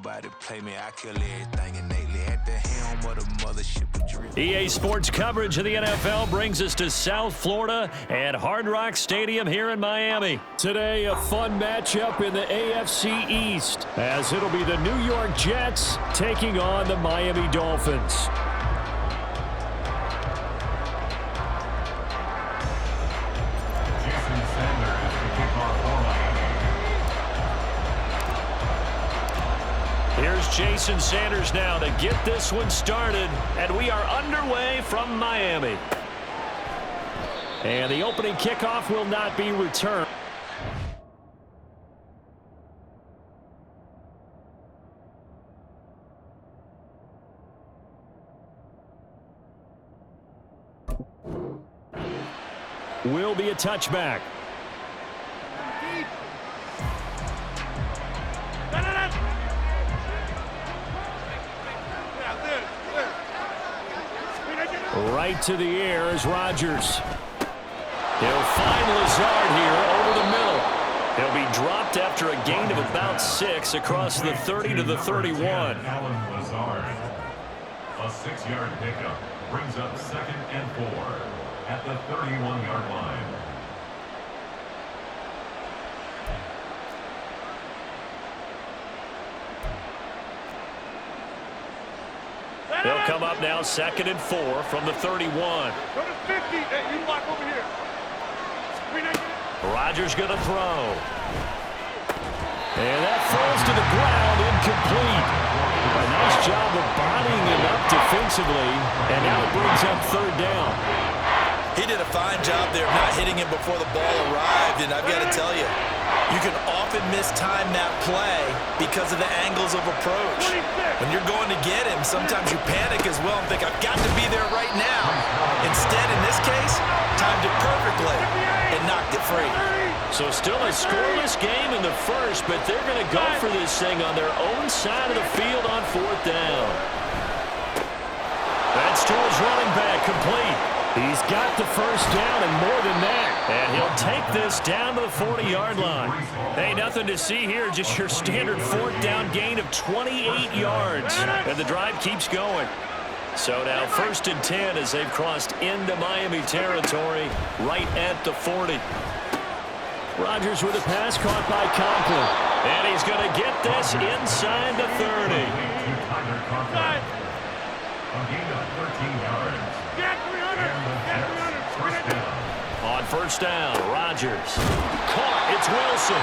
nobody play me. I kill everything innately at the helm of the mothership of dream. EA Sports coverage of the NFL brings us to South Florida at Hard Rock Stadium here in Miami. Today, a fun matchup in the AFC East, as it'll be the New York Jets taking on the Miami Dolphins. Here's Jason Sanders now to get this one started, and we are underway from Miami. And the opening kickoff will not be returned. Will be a touchback. Right to the air is Rodgers. He'll find Lazard here over the middle. He'll be dropped after a gain of about 6 across the 30 to the 31. Alan Lazard, a 6-yard pickup, brings up 2nd and 4 at the 31-yard line. They'll come up now 2nd and 4 from the 31. Go to 50. Hey, you block over here. Rodgers going to throw. And that falls to the ground, incomplete. A nice job of bodying him up defensively, and now it brings up 3rd down. He did a fine job there of not hitting him before the ball arrived, and I've got to tell you, you can often mistime that play because of the angles of approach. When you're going to get him, sometimes you panic as well and think, I've got to be there right now. Instead, in this case, timed it perfectly and knocked it free. So still a scoreless game in the first, but they're going to go for this thing on their own side of the field on 4th down. That's to his running back, complete. He's got the 1st down and more than that. And he'll take this down to the 40-yard line. Hey, nothing to see here, just your standard 4th down gain of 28 yards. And the drive keeps going. So now 1st and 10 as they've crossed into Miami territory right at the 40. Rodgers with a pass caught by Conklin. And he's going to get this inside the 30. A gain of 13 yards. On 1st down, Rodgers. Caught. It's Wilson.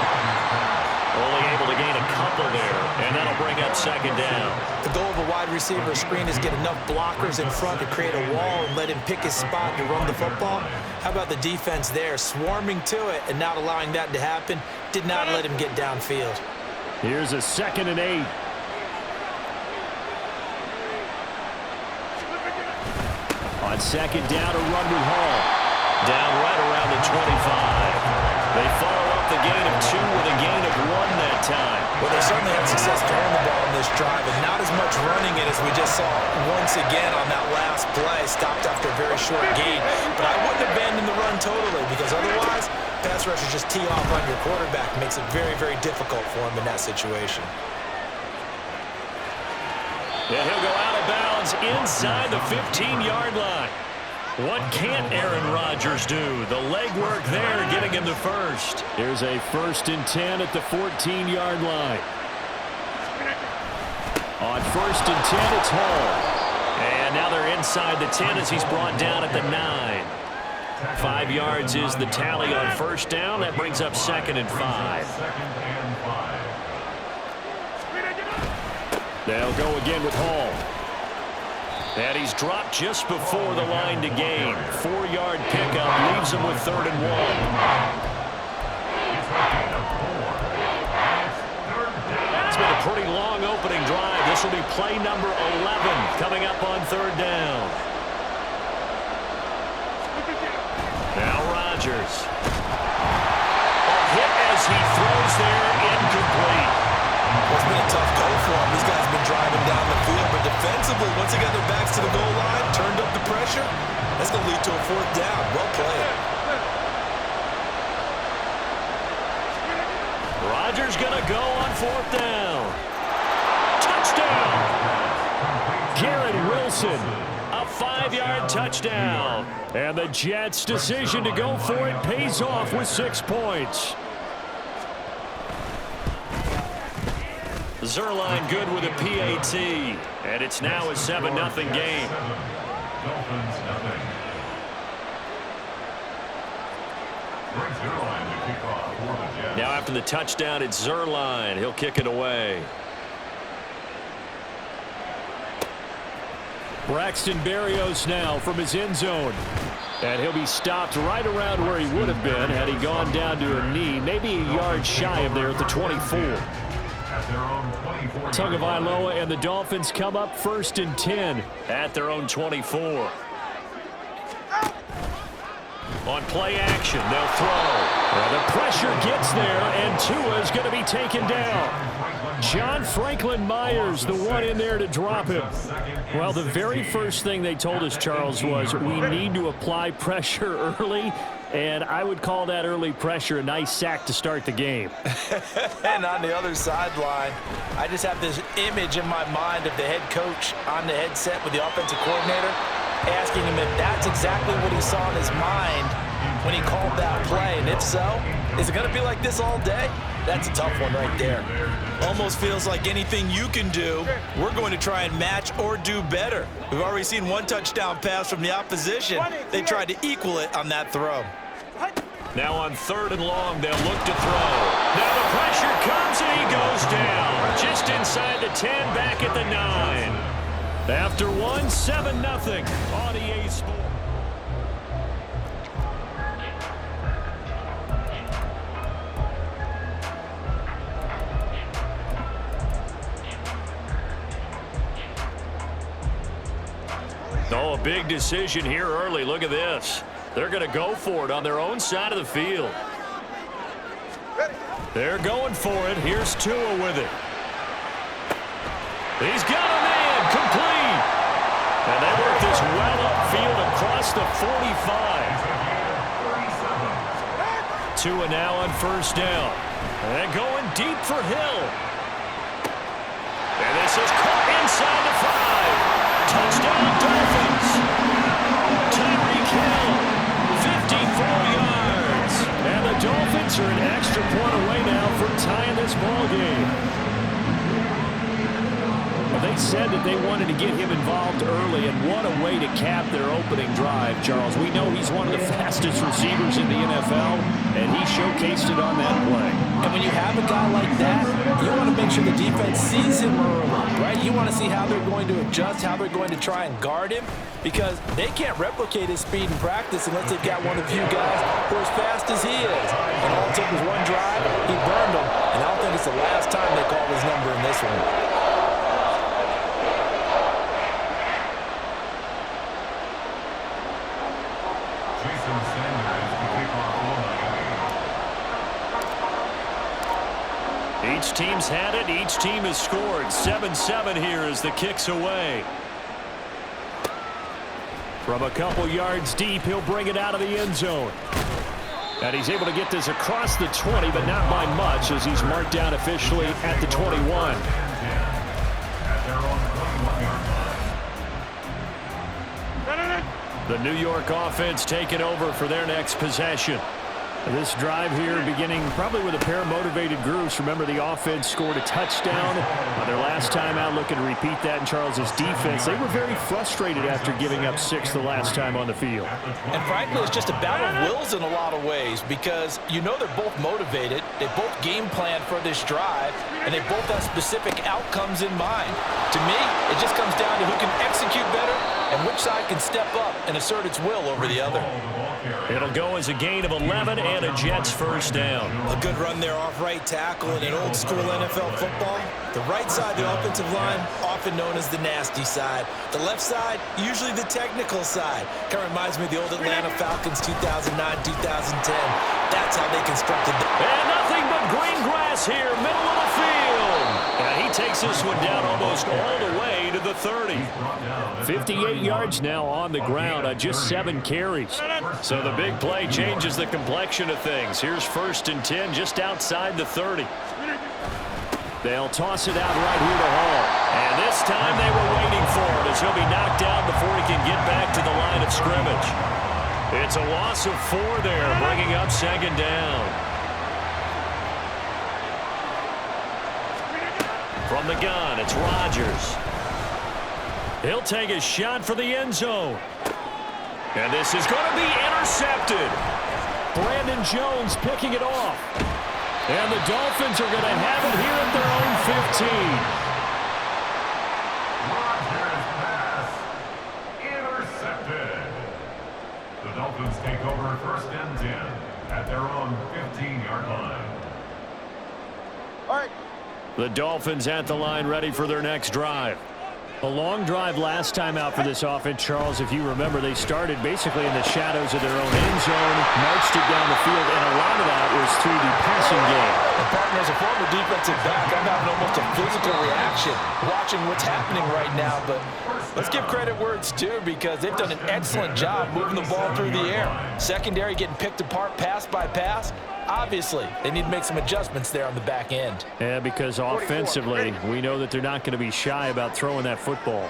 Only able to gain a couple there, and that'll bring up 2nd down. The goal of a wide receiver screen is get enough blockers in front to create a wall and let him pick his spot to run the football. How about the defense there, swarming to it and not allowing that to happen? Did not let him get downfield. Here's a 2nd and 8. On 2nd down, a run with Hall. Down right around the 25. They follow up the gain of 2 with a gain of 1 that time. Well, they certainly had success throwing the ball on this drive, and not as much running it as we just saw once again on that last play. Stopped after a very short gain. But I wouldn't abandon the run totally, because otherwise, pass rushers just tee off on your quarterback. It makes it very, very difficult for him in that situation. And he'll go out of bounds inside the 15-yard line. What can't Aaron Rodgers do? The legwork there getting him the 1st. Here's a 1st and 10 at the 14-yard line. On 1st and 10, it's Hall. And now they're inside the 10 as he's brought down at the 9. 5 yards is the tally on 1st down. That brings up 2nd and 5. They'll go again with Hall. And he's dropped just before the line to gain. 4-yard pickup leaves him with 3rd and 1. It's been a pretty long opening drive. This will be play number 11 coming up on 3rd down. Now Rodgers. A hit as he throws there, incomplete. Well, it's been a tough go for him. These guys have been driving down the field, but defensively, once they got their backs to the goal line, turned up the pressure, that's going to lead to a 4th down. Well played. Rodgers going to go on 4th down. Wilson. A 5-yard touchdown. And the Jets' decision to go for it pays off with 6 points. Zerline good with a PAT. And it's now a 7-0 game. Dolphins nothing. Now after the touchdown, it's Zerline. He'll kick it away. Braxton Berrios now from his end zone. And he'll be stopped right around where he would have been had he gone down to a knee, maybe a yard shy of there at the 24. Tagovailoa and the Dolphins come up 1st and 10 at their own 24. On play action, they'll throw. Well, the pressure gets there, and Tua is going to be taken down. John Franklin Myers, the one in there to drop him. Well, the very first thing they told us, Charles, was we need to apply pressure early, and I would call that early pressure a nice sack to start the game. And on the other sideline, I just have this image in my mind of the head coach on the headset with the offensive coordinator, asking him if that's exactly what he saw in his mind when he called that play. And if so, is it going to be like this all day? That's a tough one right there. Almost feels like anything you can do, we're going to try and match or do better. We've already seen one touchdown pass from the opposition. They tried to equal it on that throw. Now on 3rd and long, they'll look to throw. Now the pressure comes and he goes down. Just inside the 10, back at the 9. After 7-0 on EA Sports. Oh, a big decision here early. Look at this. They're going to go for it on their own side of the field. They're going for it. Here's Tua with it. He's got a man complete. And they work this well upfield across the 45. Tua now on 1st down. And going deep for Hill. And this is caught inside the 5. Touchdown Dolphins. Tyreek Hill, 54 yards. And the Dolphins are an extra point away now from tying this ball game. They said that they wanted to get him involved early, and what a way to cap their opening drive, Charles. We know he's one of the fastest receivers in the NFL, and he showcased it on that play. And when you have a guy like that, you want to make sure the defense sees him early, right? You want to see how they're going to adjust, how they're going to try and guard him, because they can't replicate his speed in practice unless they've got one of the few guys who are as fast as he is. And all it took was one drive, he burned them, and I don't think it's the last time they call his number in this one. Each team's had it. Each team has scored. 7-7 here as the kick's away. From a couple yards deep, he'll bring it out of the end zone. And he's able to get this across the 20, but not by much as he's marked down officially at the 21. The New York offense taking over for their next possession. This drive here beginning probably with a pair of motivated groups. Remember, the offense scored a touchdown on their last time out. Looking to repeat that in Charles's defense. They were very frustrated after giving up 6 the last time on the field. And frankly, it's just a battle of wills in a lot of ways because you know they're both motivated. They both game plan for this drive, and they both have specific outcomes in mind. To me, it just comes down to who can execute better and which side can step up and assert its will over the other. It'll go as a gain of 11 and a Jets first down. A good run there off right tackle in an old school NFL football. The right side of the offensive line, often known as the nasty side. The left side, usually the technical side. Kind of reminds me of the old Atlanta Falcons 2009, 2010. That's how they constructed the... And nothing but green grass here, middle of the field. And he takes this one down almost all the way to the 30. 58 yards now on the ground on just 7 carries. So the big play changes the complexion of things. Here's 1st and 10 just outside the 30. They'll toss it out right here to Hall. And this time they were waiting for it as he'll be knocked down before he can get back to the line of scrimmage. It's a loss of 4 there, bringing up second down. From the gun, it's Rodgers. He'll take a shot for the end zone. And this is going to be intercepted. Brandon Jones picking it off. And the Dolphins are going to have it here at their own 15. Rodgers pass intercepted. The Dolphins take over first and 10 at their own 15-yard line. All right. The Dolphins at the line ready for their next drive. A long drive last time out for this offense, Charles. If you remember, they started basically in the shadows of their own end zone, marched it down the field, and a lot of that was through the passing game. And partner, as a former defensive back, I'm having almost a physical reaction watching what's happening right now. But let's give credit where it's due, because they've done an excellent job moving the ball through the air. Secondary getting picked apart pass by pass. Obviously, they need to make some adjustments there on the back end. Yeah, because offensively, we know that they're not going to be shy about throwing that football.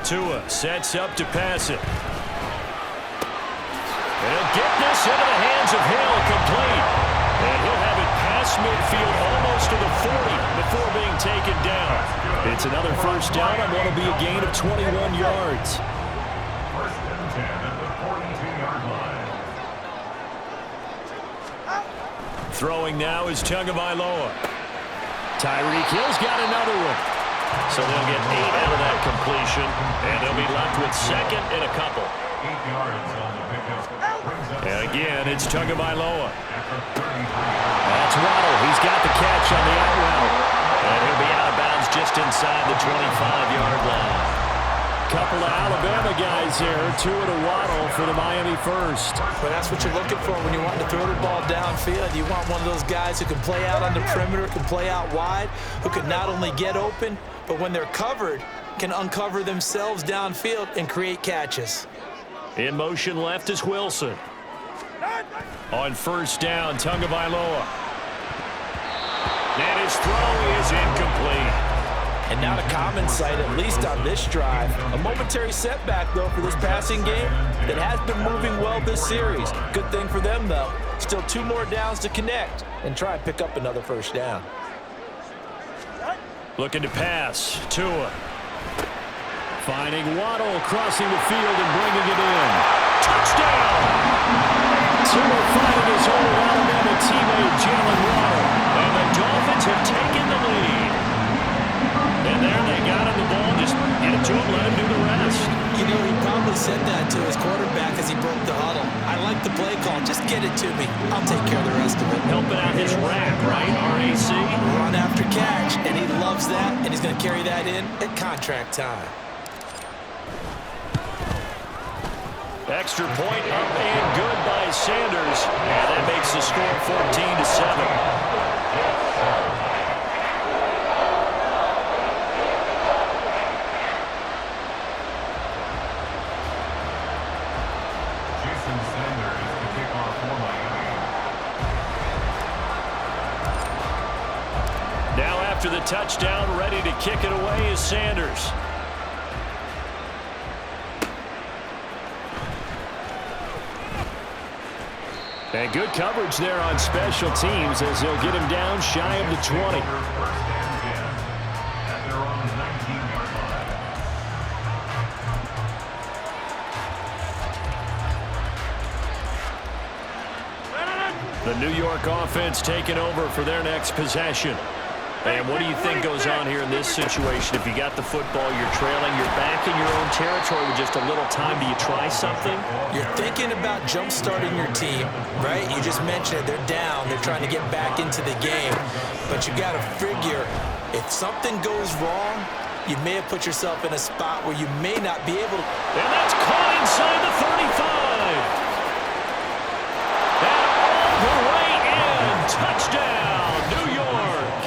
Tua sets up to pass it. And he'll get this into the hands of Hill, complete. And he'll have it past midfield almost to the 40 before being taken down. It's another first down on what will be a gain of 21 yards. First and 10 at the 42-yard line. Throwing now is Tagovailoa. Tyreek Hill's got another one. So they'll get 8 out of that completion, and they'll be left with second and a couple. 8 yards on the pickup. Brings up And again, it's Tagovailoa. after 33 yards. That's Waddle. He's got the catch on the out route. And he'll be out of bounds just inside the 25-yard line. Couple of Alabama guys there, Tua to Waddle for the Miami first. But that's what you're looking for when you want to throw the ball downfield. You want one of those guys who can play out on the perimeter, can play out wide, who can not only get open, but when they're covered, can uncover themselves downfield and create catches. In motion left is Wilson. On first down, Tagovailoa. And his throw is incomplete. And not a common sight, at least on this drive. A momentary setback, though, for this passing game that has been moving well this series. Good thing for them, though. Still 2 more downs to connect and try and pick up another first down. Looking to pass. Tua. Finding Waddle, crossing the field and bringing it in. Touchdown! Tua finding his old Alabama teammate, Jalen Waddle. And the Dolphins have taken the lead. And there they got him the ball. Just get it to him, let him do the rest. You know, he probably said that to his quarterback as he broke the huddle. I like the play call. Just get it to me. I'll take care of the rest of it. Helping out his rap, right? RAC. Run after catch, and he loves that, and he's going to carry that in at contract time. Extra point up and good by Sanders. And that makes the score 14-7. Now after the touchdown, ready to kick it away is Sanders. And good coverage there on special teams as they'll get him down shy of the 20. The New York offense taking over for their next possession. And what do you think goes on here in this situation? If you got the football, you're trailing, you're back in your own territory with just a little time. Do you try something? You're thinking about jump-starting your team, right? You just mentioned it. They're down. They're trying to get back into the game. But you got to figure, if something goes wrong, you may have put yourself in a spot where you may not be able to. And that's caught inside the 35. And all the way in. Touchdown, New York.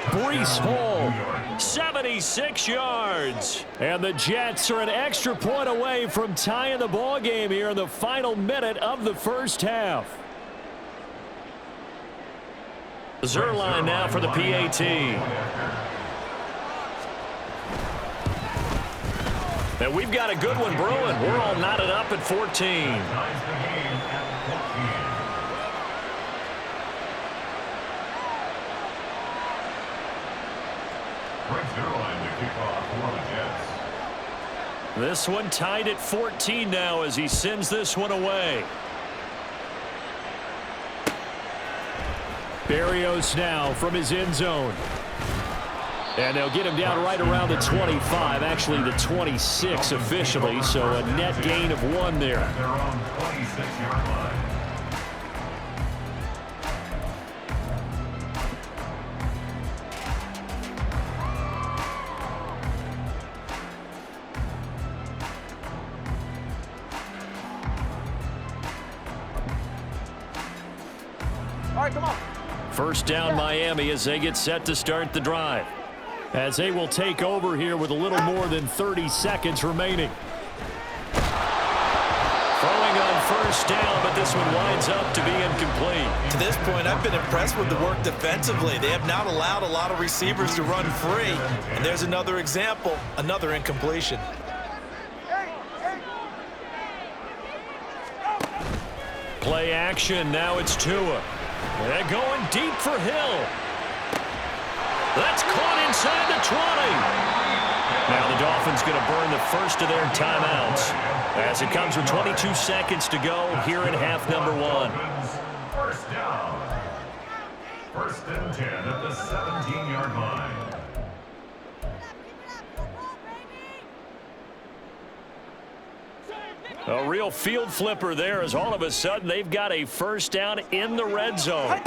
Breece Hall, 76 yards. And the Jets are an extra point away from tying the ball game here in the final minute of the first half. Zerline now for the PAT. And we've got a good one brewing. We're all knotted up at 14. Ties the game at 14. Brings their line to kick off for the Jets. This one tied at 14 now as he sends this one away. Berrios now from his end zone. And they'll get him down right around the 25, actually the 26 officially, so a net gain of 1 there. At their own 26-yard line. All right, come on. First down Miami as they get set to start the drive. As they will take over here with a little more than 30 seconds remaining. Throwing on first down, but this one winds up to be incomplete. To this point, I've been impressed with the work defensively. They have not allowed a lot of receivers to run free. And there's another example, another incompletion. Play action, now it's Tua. They're going deep for Hill. That's caught inside the 20. Now the Dolphins going to burn the first of their timeouts as it comes with 22 seconds to go here in half number 1. First down. First and 10 at the 17-yard line. A real field flipper there as all of a sudden they've got a first down in the red zone.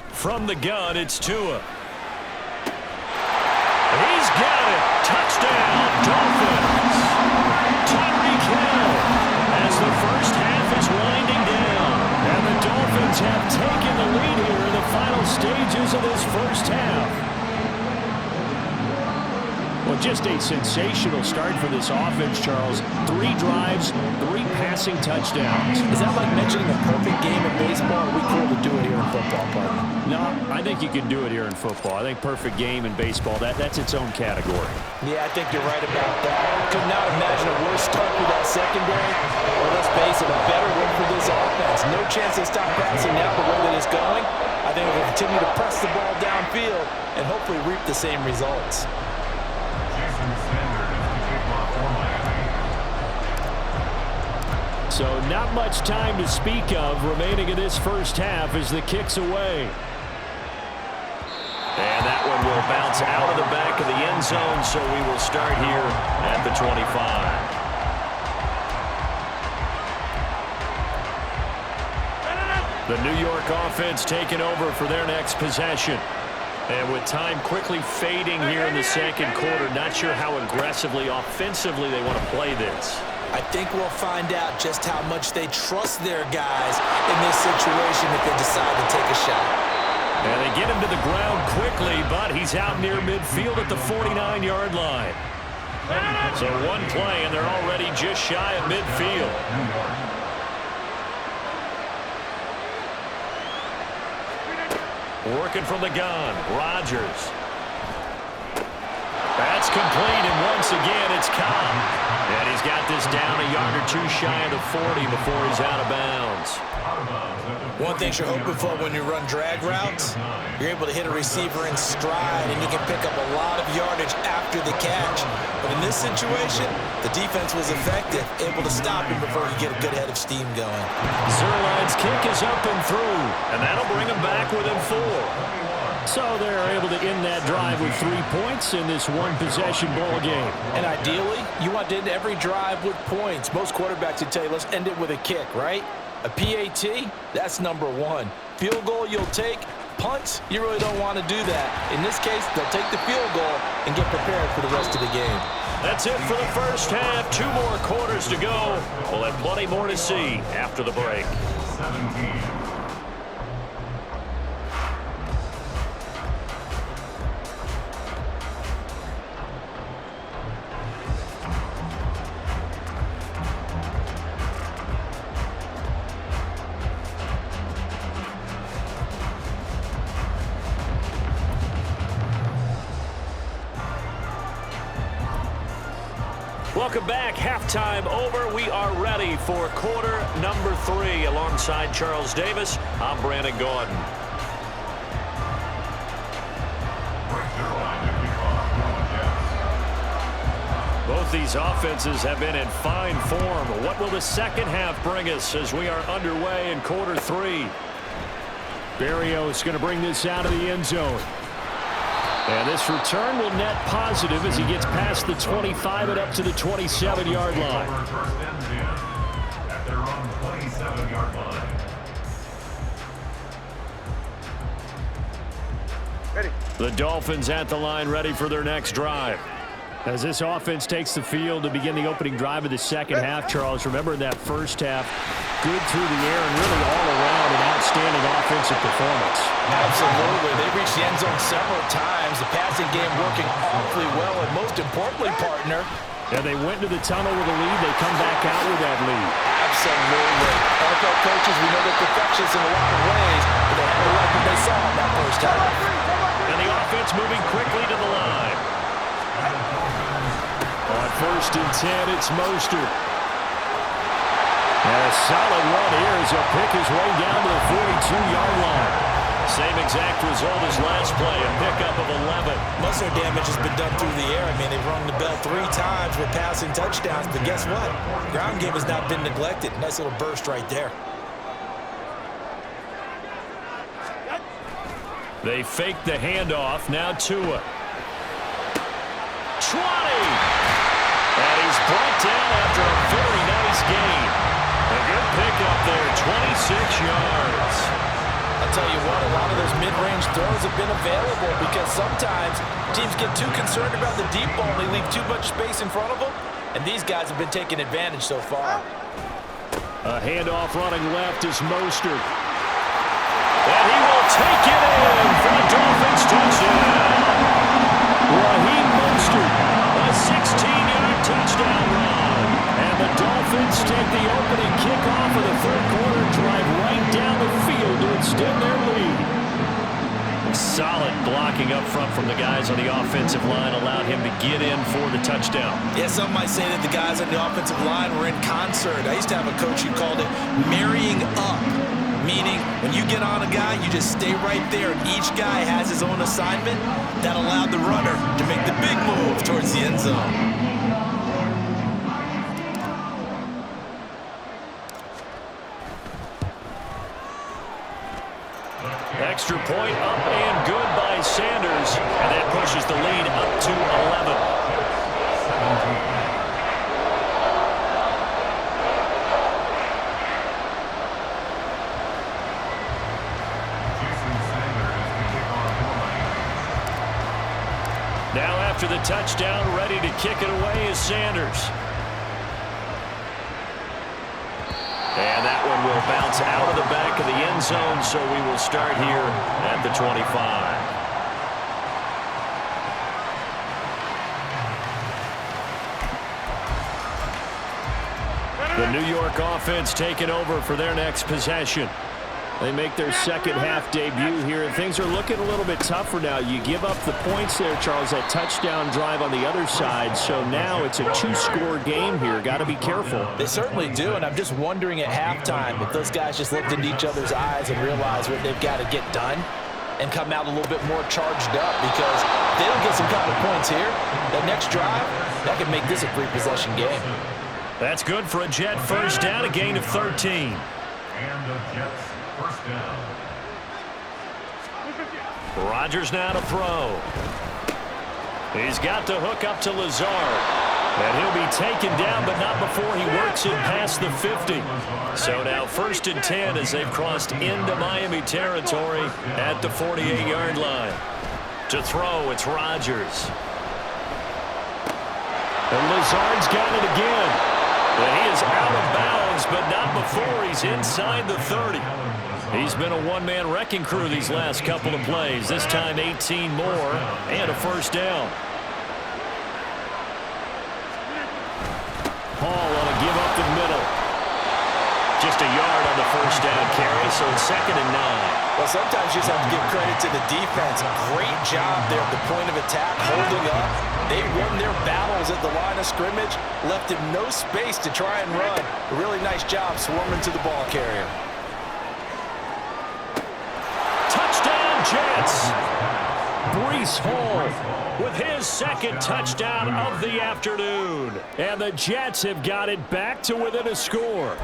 From the gun, it's Tua. He's got it. Touchdown, Dolphins. Tyreek Hill as the first half is winding down. And the Dolphins have taken the lead here in the final stages of this first half. Well, just a sensational start for this offense, Charles. 3 drives, 3 passing touchdowns. Is that like mentioning a perfect game in baseball? Or are we cool to do it here in football, partner? No, I think you can do it here in football. I think perfect game in baseball, that's its own category. Yeah, I think you're right about that. Could not imagine a worse start for that secondary. Well, let's face it, a better one for this offense. No chance they stop passing now the way that it's going. I think we'll continue to press the ball downfield and hopefully reap the same results. So not much time to speak of remaining in this first half as the kick's away. And that one will bounce out of the back of the end zone, so we will start here at the 25. The New York offense taking over for their next possession. And with time quickly fading here in the second quarter, not sure how aggressively, offensively they want to play this. I think we'll find out just how much they trust their guys in this situation if they decide to take a shot. And they get him to the ground quickly, but he's out near midfield at the 49-yard line. So one play, and they're already just shy of midfield. Working from the gun, Rodgers. That's complete, and once again, it's Cobb. And he's got this down a yard or 2 shy of the 40 before he's out of bounds. One thing you're hoping for when you run drag routes, you're able to hit a receiver in stride, and you can pick up a lot of yardage after the catch. But in this situation, the defense was effective, able to stop him before he get a good head of steam going. Zuerlein's kick is up and through, and that'll bring him back within 4. So they're able to end that drive with 3 points in this one-possession ball game. And ideally, you want to end every drive with points. Most quarterbacks would tell you, let's end it with a kick, right? A PAT, that's number 1. Field goal you'll take. Punts, you really don't want to do that. In this case, they'll take the field goal and get prepared for the rest of the game. That's it for the first half. 2 more quarters to go. We'll have plenty more to see after the break. 17. Welcome back. Halftime over. We are ready for quarter number 3. Alongside Charles Davis, I'm Brandon Gordon. Both these offenses have been in fine form. What will the second half bring us as we are underway in quarter 3? Barrios going to bring this out of the end zone. And this return will net positive as he gets past the 25 and up to the 27-yard line. At their own 27-yard line. Ready. The Dolphins at the line, ready for their next drive. As this offense takes the field to begin the opening drive of the second half, Charles, remember in that first half, good through the air and really all around an outstanding offensive performance. Absolutely. They reached the end zone several times. The passing game working awfully well, and most importantly, partner. And they went to the tunnel with a lead. They come back out with that lead. Absolutely. NFL coaches, we know they're perfectionists in a lot of ways, but they had to like what they saw in that first half. And the offense moving quickly to the line. On 1st and 10, it's Mostert. And a solid run here as he'll pick his way down to the 42-yard line. Same exact result as last play, a pickup of 11. Most of their damage has been done through the air. I mean, they've rung the bell 3 times with passing touchdowns, but guess what? Ground game has not been neglected. Nice little burst right there. They fake the handoff. Now Tua. 20! And he's brought down after a very nice gain. A good pickup there, 26 yards. I'll tell you what, a lot of those mid-range throws have been available because sometimes teams get too concerned about the deep ball and they leave too much space in front of them, and these guys have been taking advantage so far. A handoff running left is Mostert. And he will take it in for the Dolphins touchdown. Raheem Mostert, a 16-yard touchdown run. And the Dolphins take the opening kickoff of the third quarter, drive right down the field to extend their lead. Solid blocking up front from the guys on the offensive line allowed him to get in for the touchdown. Yeah, some might say that the guys on the offensive line were in concert. I used to have a coach who called it marrying up, meaning when you get on a guy, you just stay right there. Each guy has his own assignment. That allowed the runner to make the big move towards the end zone. Extra point up and good by Sanders, and that pushes the lead up to 11. Now after the touchdown, ready to kick it away is Sanders. And that one will bounce out of the back of the end zone, so we will start here at the 25. The New York offense taking over for their next possession. They make their second half debut here, and things are looking a little bit tougher now. You give up the points there, Charles, that touchdown drive on the other side, so now it's a 2-score game here. Got to be careful. They certainly do, and I'm just wondering at halftime if those guys just looked into each other's eyes and realized what they've got to get done and come out a little bit more charged up, because if they don't get some kind of points here, that next drive, that could make this a 3-possession game. That's good for a Jet first down, a gain of 13. And the Jets first down. Rodgers now to throw. He's got to hook up to Lazard. And he'll be taken down, but not before he works it past the 50. So now 1st and 10 as they've crossed into Miami territory at the 48-yard line. To throw, it's Rodgers. And Lazard's got it again. And he is out of bounds, but not before he's inside the 30. He's been a one-man wrecking crew these last couple of plays. This time 18 more and a first down. Hall on a give up the middle. Just a a yard on the first down carry, so it's 2nd and 9. Well, sometimes you just have to give credit to the defense. Great job there at the point of attack, holding up. They won their battles at the line of scrimmage, left him no space to try and run. A really nice job swarming to the ball carrier. Touchdown, Jets! Breece Hall with his 2nd touchdown of the afternoon. And the Jets have got it back to within a score.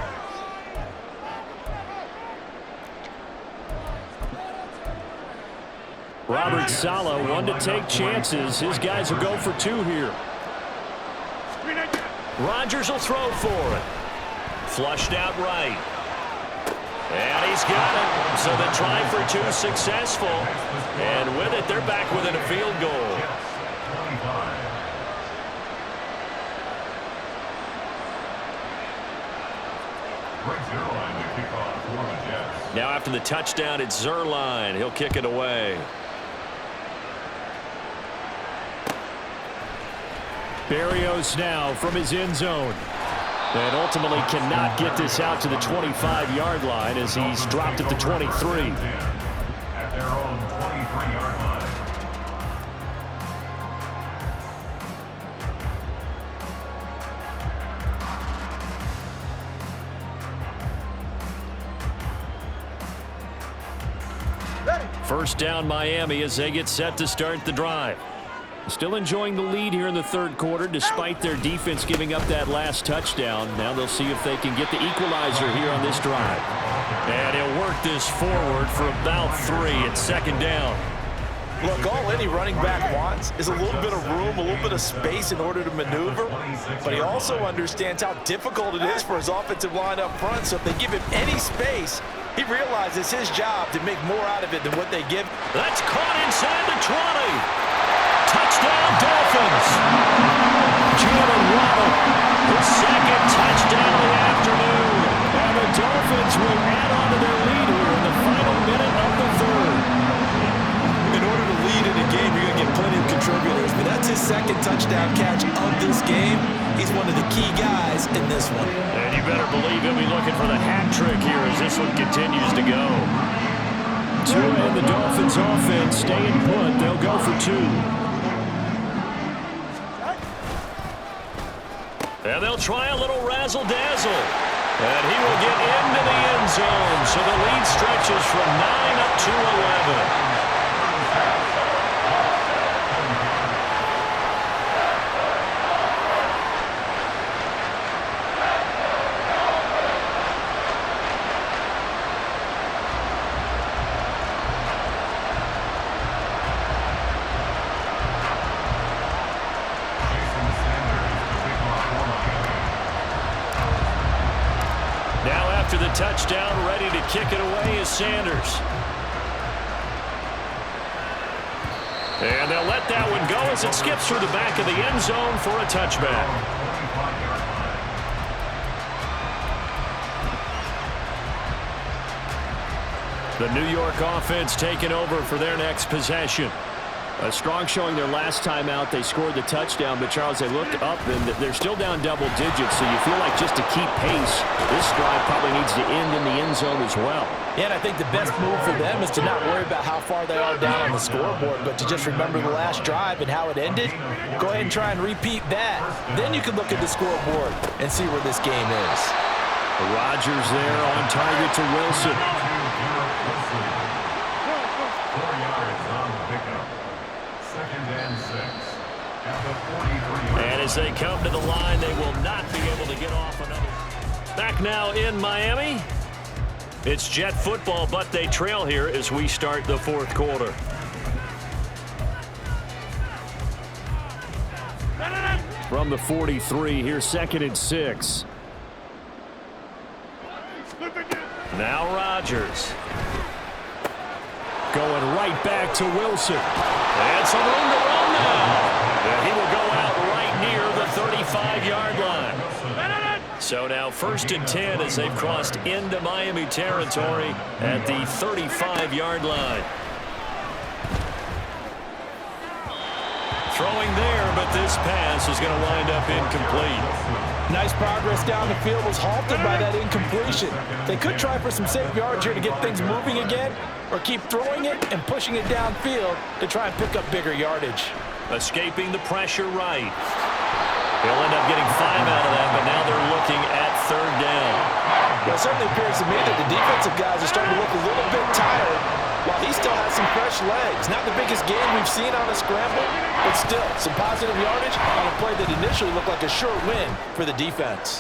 Robert Saleh, one to take chances. His guys will go for 2 here. Rodgers will throw for it. Flushed out right. And he's got it. So the try for 2 successful. And with it, they're back within a field goal. Now after the touchdown, it's Zuerlein. He'll kick it away. Berrios now from his end zone. And ultimately cannot get this out to the 25-yard line as he's dropped at the 23. At their own 23-yard line. First down Miami as they get set to start the drive. Still enjoying the lead here in the 3rd quarter despite their defense giving up that last touchdown. Now they'll see if they can get the equalizer here on this drive. And he'll work this forward for about 3 at 2nd down. Look, all any running back wants is a little bit of room, a little bit of space in order to maneuver, but he also understands how difficult it is for his offensive line up front, so if they give him any space, he realizes his job to make more out of it than what they give. That's caught inside the 20. Touchdown, Dolphins. Jalen Waddle, his 2nd touchdown of the afternoon. And the Dolphins will add on to their lead here in the final minute of the 3rd. In order to lead in a game, you're going to get plenty of contributors, but that's his 2nd touchdown catch of this game. He's one of the key guys in this one. And you better believe he'll be looking for the hat trick here as this one continues to go. Tua and the Dolphins offense staying put. They'll go for 2. And they'll try a little razzle-dazzle. And he will get into the end zone. So the lead stretches from 9 up to 11. The touchdown, ready to kick it away is Sanders. And they'll let that one go as it skips through the back of the end zone for a touchback. The New York offense taking over for their next possession. A strong showing their last time out. They scored the touchdown, but Charles, they looked up and they're still down double digits, so you feel like just to keep pace, this drive probably needs to end in the end zone as well. Yeah, and I think the best move for them is to not worry about how far they are down on the scoreboard, but to just remember the last drive and how it ended. Go ahead and try and repeat that. Then you can look at the scoreboard and see where this game is. Rodgers there on target to Wilson. 4 yards on the pickup. 2nd and 6 at the 43. And as they come to the line, they will not be able to get off another. Back now in Miami. It's Jet football, but they trail here as we start the 4th quarter. From the 43, here's 2nd and 6. Now Rodgers. Going right back to Wilson. And some room to run now. And he will go out right near the 35-yard line. So now 1st and 10 as they've crossed into Miami territory at the 35-yard line. Throwing there, but this pass is going to wind up incomplete. Nice progress down the field was halted by that incompletion. They could try for some safe yards here to get things moving again, or keep throwing it and pushing it downfield to try and pick up bigger yardage. Escaping the pressure right. He'll end up getting 5 out of that, but now they're looking at 3rd down. Well, it certainly appears to me that the defensive guys are starting to look a little bit tired, while he still has some fresh legs. Not the biggest gain we've seen on a scramble, but still some positive yardage on a play that initially looked like a sure win for the defense.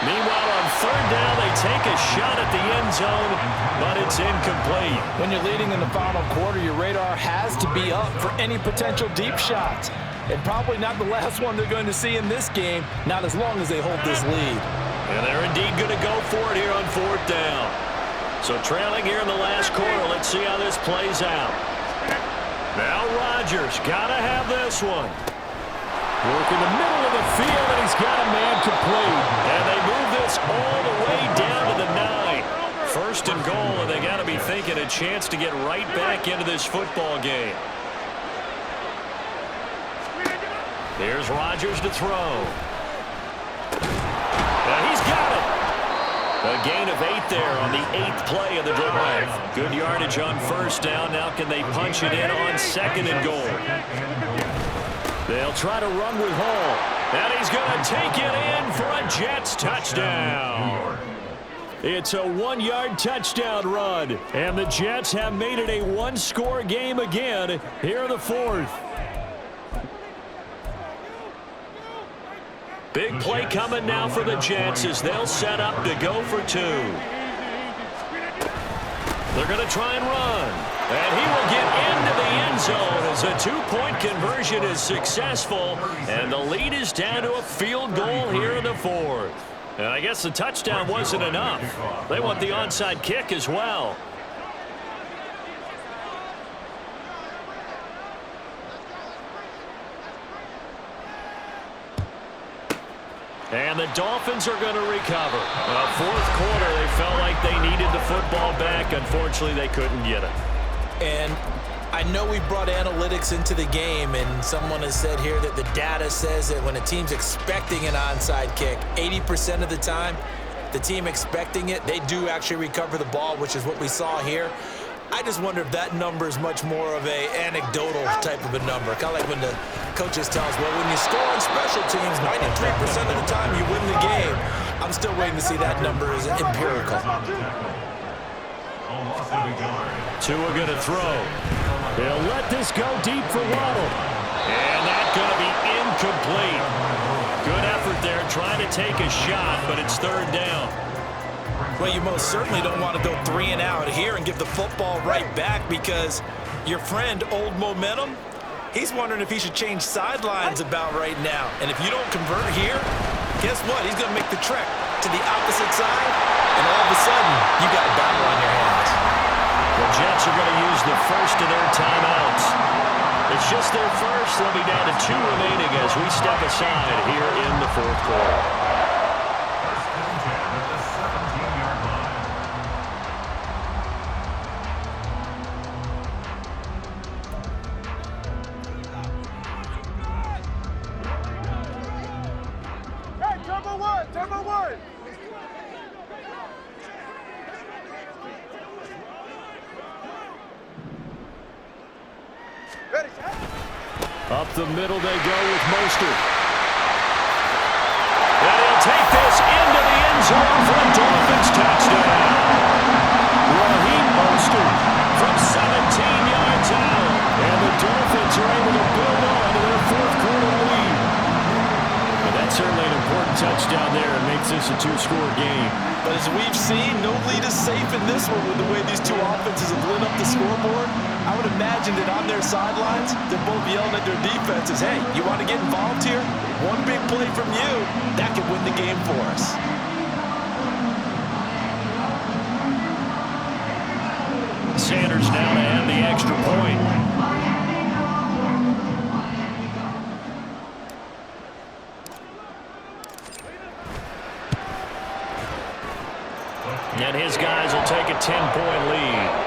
Meanwhile, on 3rd down, they take a shot at the end zone, but it's incomplete. When you're leading in the final quarter, your radar has to be up for any potential deep shots. And probably not the last one they're going to see in this game, not as long as they hold this lead. And they're indeed going to go for it here on 4th down. So trailing here in the last quarter, let's see how this plays out. Now Rodgers got to have this one. Work in the middle of the field, and he's got a man complete. And they move this all the way down to the 9. 1st and goal, and they got to be thinking a chance to get right back into this football game. Here's Rodgers to throw. And he's got it. A gain of 8 there on the 8th play of the drive. Good yardage on 1st down. Now can they punch it in on 2nd and goal? They'll try to run with Hall. And he's going to take it in for a Jets touchdown. It's a 1-yard touchdown run. And the Jets have made it a 1-score game again here in the 4th. Big play coming now for the Jets as they'll set up to go for 2. They're going to try and run. And he will get into the end zone as a 2-point conversion is successful. And the lead is down to a field goal here in the 4th. And I guess the touchdown wasn't enough. They want the onside kick as well. And the Dolphins are going to recover. 4th quarter, they felt like they needed the football back. Unfortunately, they couldn't get it. And I know we brought analytics into the game, and someone has said here that the data says that when a team's expecting an onside kick, 80% of the time, the team expecting it, they do actually recover the ball, which is what we saw here. I just wonder if that number is much more of a anecdotal type of a number. Kind of like when the coaches tell us, well, when you score on special teams, 93% of the time you win the game. I'm still waiting to see that number is empirical. Tua going to throw. They'll let this go deep for Waddle. And that's going to be incomplete. Good effort there trying to take a shot, but it's 3rd down. Well, you most certainly don't want to go 3 and out here and give the football right back because your friend, Old Momentum, he's wondering if he should change sidelines about right now. And if you don't convert here, guess what? He's going to make the trek to the opposite side, and all of a sudden, you got a battle on your hands. The Jets are going to use the first of their timeouts. It's just their first. They'll be down to 2 remaining as we step aside here in the 4th quarter. Up the middle they go with Mostert. And he'll take this into the end zone for a Dolphins touchdown. Raheem Mostert from 17 yards out. And the Dolphins are able to build on to their 4th quarter lead. But that's certainly an important touchdown there and makes this a 2-score game. But as we've seen, no lead is safe in this one with the way these two offenses have lit up the scoreboard. I would imagine that on their sidelines, they're both yelling at their defenses, hey, you want to get involved here? One big play from you, that could win the game for us. Sanders now to add the extra point. And his guys will take a 10-point lead.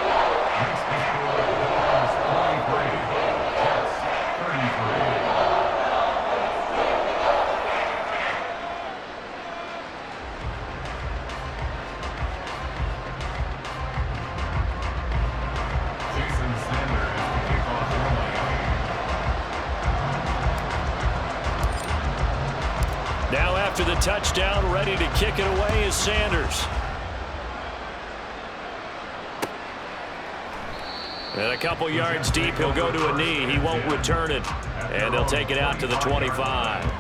after the touchdown, ready to kick it away is Sanders. And a couple yards deep, he'll go to a knee. He won't return it. And they'll take it out to the 25.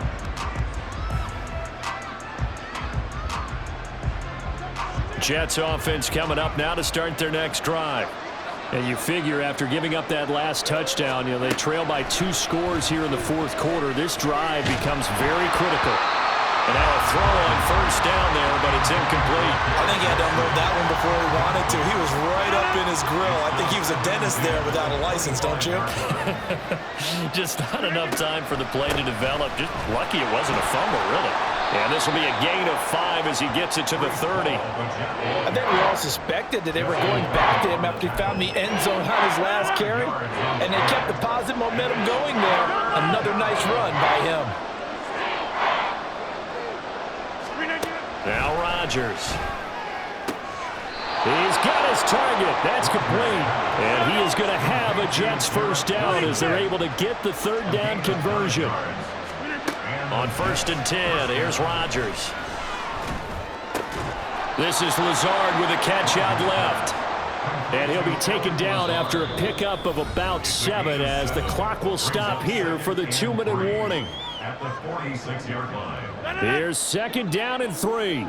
Jets offense coming up now to start their next drive. And you figure after giving up that last touchdown, they trail by 2 scores here in the fourth quarter. This drive becomes very critical. And now a throw on first down there, but it's incomplete. I think he had to unload that one before he wanted to. He was right up in his grill. I think he was a dentist there without a license, don't you? Just not enough time for the play to develop. Just lucky it wasn't a fumble, really. And this will be a gain of 5 as he gets it to the 30. I think we all suspected that they were going back to him after he found the end zone on his last carry, and they kept the positive momentum going there. Another nice run by him. Now Rodgers. He's got his target. That's complete. And he is going to have a Jets first down as they're able to get the third down conversion. On 1st and 10, here's Rodgers. This is Lazard with a catch out left. And he'll be taken down after a pickup of about 7 as the clock will stop here for the 2-minute warning. At the 46-yard line. Here's 2nd down and 3.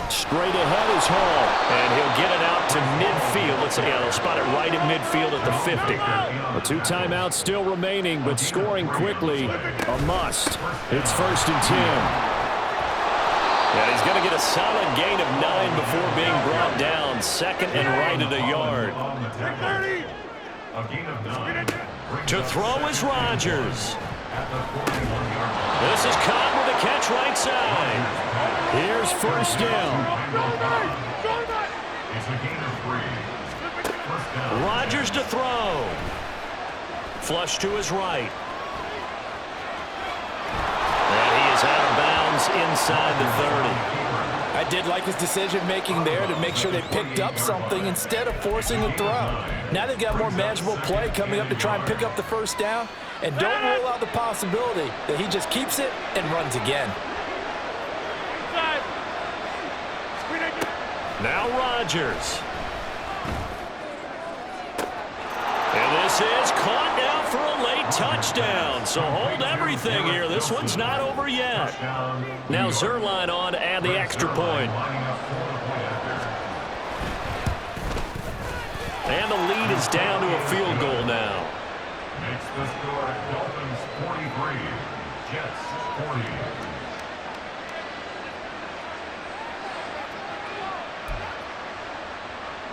Straight ahead is Hall, and he'll get it out to midfield. Let's say they'll spot it right at midfield at the 50. A 2 timeouts still remaining, but scoring quickly a must. It's 1st and 10. And he's going to get a solid gain of 9 before being brought down. 2nd and right at a yard. To throw is Rodgers. This is caught with a catch right side. Here's 1st down. Rodgers to throw. Flush to his right. And he is out of bounds inside the 30. I did like his decision-making there to make sure they picked up something instead of forcing the throw. Now they've got more manageable play coming up to try and pick up the first down. And don't rule out the possibility that he just keeps it and runs again. Now Rodgers. And this is caught now for a late touchdown. So hold everything here. This one's not over yet. Now Zerline on to add the extra point. And the lead is down to a field goal now. Makes the score Dolphins 43, Jets 40.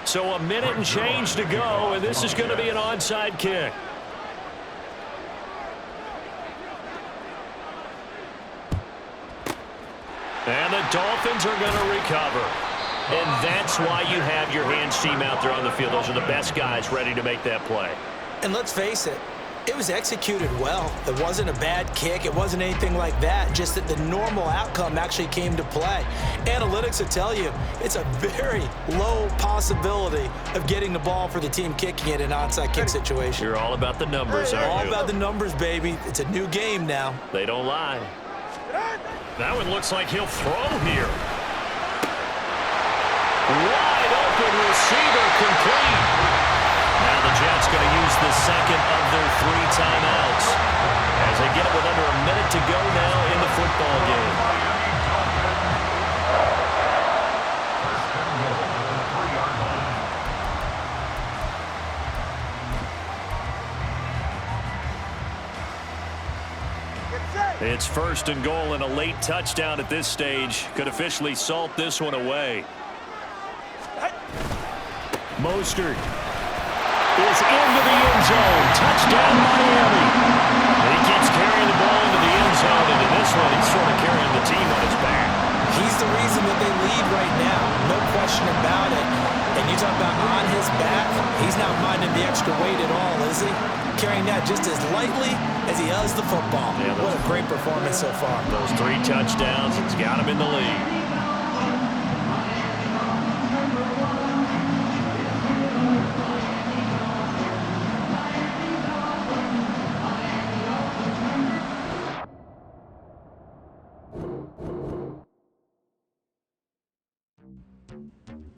So a minute and change to go, and this is going to be an onside kick. And the Dolphins are going to recover. And that's why you have your hands team out there on the field. Those are the best guys ready to make that play. And let's face it, it was executed well. It wasn't a bad kick. It wasn't anything like that. Just that the normal outcome actually came to play. Analytics will tell you it's a very low possibility of getting the ball for the team kicking it in an onside kick situation. You're all about the numbers, aren't you? All about the numbers, baby. It's a new game now. They don't lie. That one looks like he'll throw here. Wide open receiver complete. Now the Jets going to use the second of their 3 timeouts as they get it with under a minute to go now in the football game. It's 1st and goal, and a late touchdown at this stage could officially salt this one away. Mostert is into the end zone. Touchdown, Miami. He keeps carrying the ball into the end zone, and in this one, he's sort of carrying the team on his back. He's the reason that they lead right now. No question about it. And you talk about on his back, he's not minding the extra weight at all, is he? Carrying that just as lightly as he does the football. Yeah, what a great performance so far. Those 3 touchdowns, it's got him in the lead.